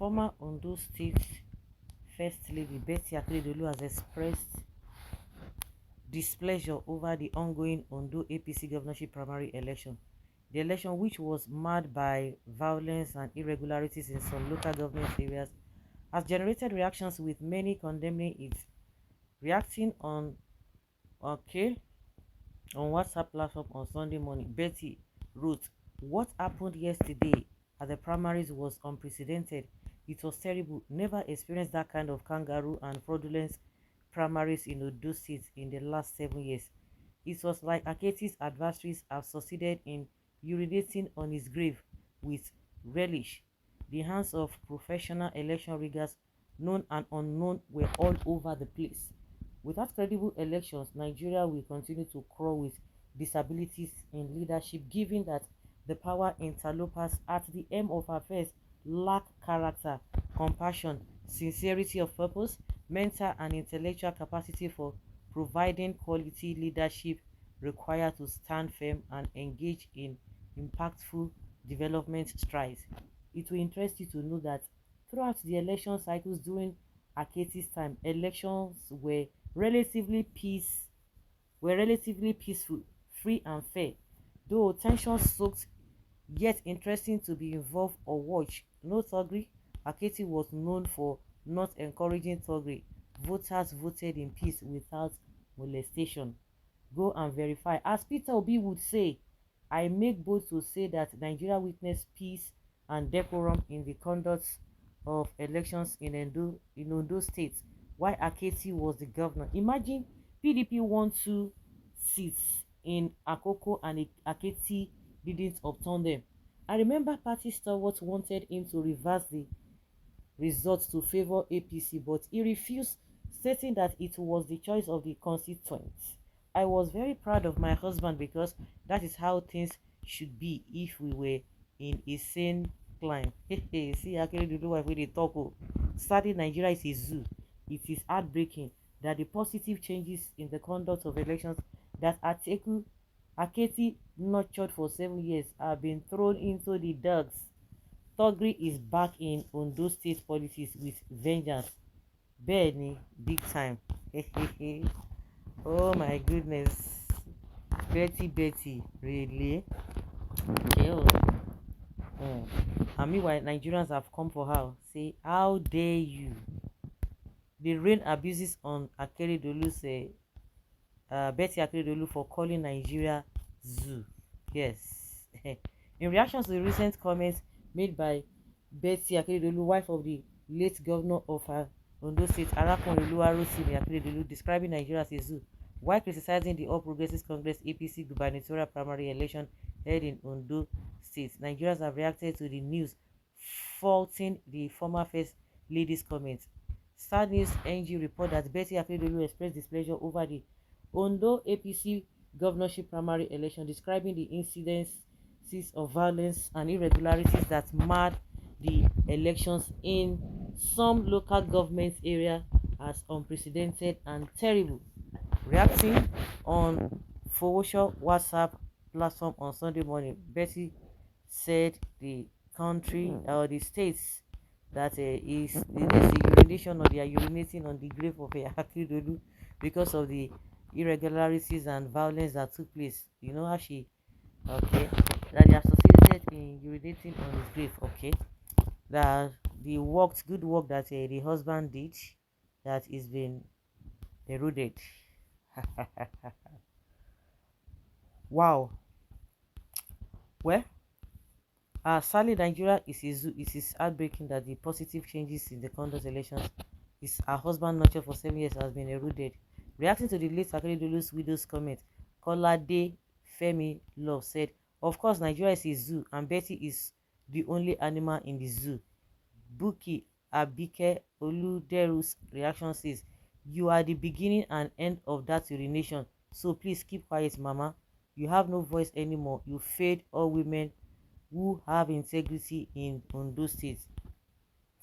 Former Ondo State First Lady Betty Akeredolu has expressed displeasure over the ongoing Ondo APC governorship primary election. The election, which was marred by violence and irregularities in some local government areas, has generated reactions with many condemning it. Reacting on WhatsApp platform on Sunday morning, Betty wrote, "What happened yesterday at the primaries was unprecedented. It was terrible. Never experienced that kind of kangaroo and fraudulent primaries in Ondo State in the last 7 years. It was like Akeredolu's adversaries have succeeded in urinating on his grave with relish. The hands of professional election riggers, known and unknown, were all over the place. Without credible elections, Nigeria will continue to crawl with disabilities in leadership, given that the power interlopers at the end of affairs lack character, compassion, sincerity of purpose, mental and intellectual capacity for providing quality leadership required to stand firm and engage in impactful development strides." It will interest you to know that throughout the election cycles during Akeredolu's time, elections were relatively peaceful, free and fair. Though tensions soaked, yet interesting to be involved or watch. No thuggery. Akeredolu was known for not encouraging thuggery. Voters voted in peace without molestation. Go and verify. As Peter Obi would say, I make bold to say that Nigeria witnessed peace and decorum in the conduct of elections in Ondo State, while Akeredolu was the governor. Imagine PDP won 2 seats in Akoko and Akeredolu didn't upturn them. I remember party stalwarts wanted him to reverse the results to favor APC, but he refused, stating that it was the choice of the constituents. I was very proud of my husband because that is how things should be if we were in a sane climb. See, Akeredolu wife wey dey talk o. Sadly, Nigeria is a zoo. It is heartbreaking that the positive changes in the conduct of elections that Akeredolu nurtured for 7 years have been thrown into the dogs. Thuggery is back in Ondo State politics with vengeance. Bẹ́ẹ̀ni, big time. Oh my goodness. Betty, really? Okay. And meanwhile, Nigerians have come for her. Say, how dare you? The rain abuses on Akeredolu's Betty Akeredolu for calling Nigeria zoo. Yes. In reaction to the recent comments made by Betty Akeredolu, wife of the late governor of Ondo State, Akeredolu'S Akeredolu, describing Nigeria as a zoo, while criticizing the All Progressives Congress APC gubernatorial primary election held in Ondo State, Nigerians have reacted to the news, faulting the former First Lady's comments. Star News NG report that Betty Akeredolu expressed displeasure over the Ondo APC governorship primary election, describing the incidences of violence and irregularities that marred the elections in some local government area as unprecedented and terrible. Reacting on Fowosho WhatsApp platform on Sunday morning, Betty said the country or the states that is the urination or they are urinating on the grave of Akeredolu because of the irregularities and violence that took place. You know how she, okay, that they are succeeded in urinating on his grave, okay, that the good work that the husband did, that is been eroded. Wow. Well, sadly, Nigeria is a zoo. It is heartbreaking that the positive changes in the conduct elections is her husband nurtured for 7 years has been eroded. Reacting to the late Akeredolu's widow's comment, Kolade Femi Love said, "Of course, Nigeria is a zoo and Betty is the only animal in the zoo." Buki Abike Oluderu's reaction says, "You are the beginning and end of that urination, so please keep quiet, Mama. You have no voice anymore. You failed all women who have integrity in Ondo State."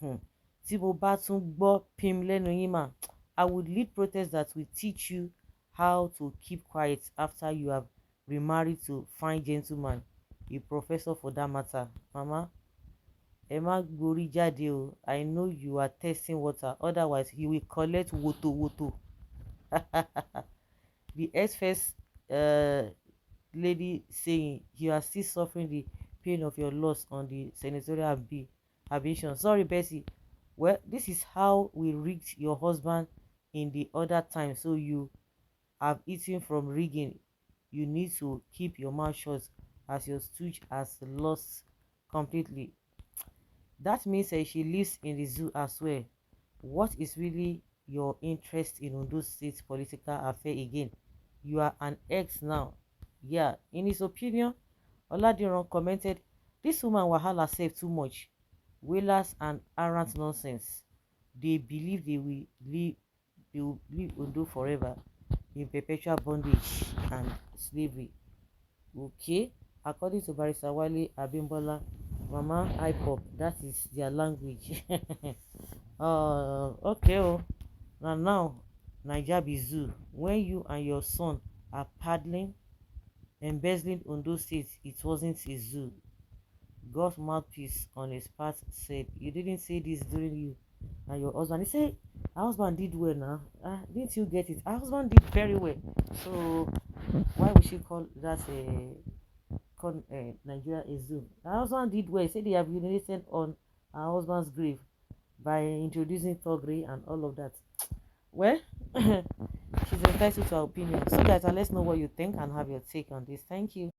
Tí mo bá tún gbọ́ pim lẹ́nu yín mà, I would lead protests that will teach you how to keep quiet after you have remarried to fine gentleman, a professor for that matter. Mama, Emma Gori Jade o, I know you are testing water, otherwise you will collect woto woto. The ex-first uh, lady saying you are still suffering the pain of your loss on the senatorial ambition. Sorry, Bessie. Well, this is how we rigged your husband in the other time, so you have eaten from rigging. You need to keep your mouth shut as your stooge has lost completely. That means she lives in the zoo as well. What is really your interest in Ondo State political affair again? You are an ex now. Yeah, in his opinion, Oladiran commented, this woman wahala save too much. Wailers and arrant nonsense. They believe they will live Ondo forever in perpetual bondage and slavery. Okay, according to Barrister Wale Abimbola, Mama IPOP, that is their language. Okay, oh, now Naija be zoo. When you and your son are paddling, embezzling Ondo State, it wasn't a zoo. God's mouthpiece on his part said, you didn't say this during you and your husband. He said, our husband did well now. Didn't you get it? Our husband did very well. So why would she call that Nigeria a zoo? Her husband did well. He said they have urinated on her husband's grave by introducing thuggery and all of that. Well, she's entitled to her opinion. So guys, let's know what you think and have your take on this. Thank you.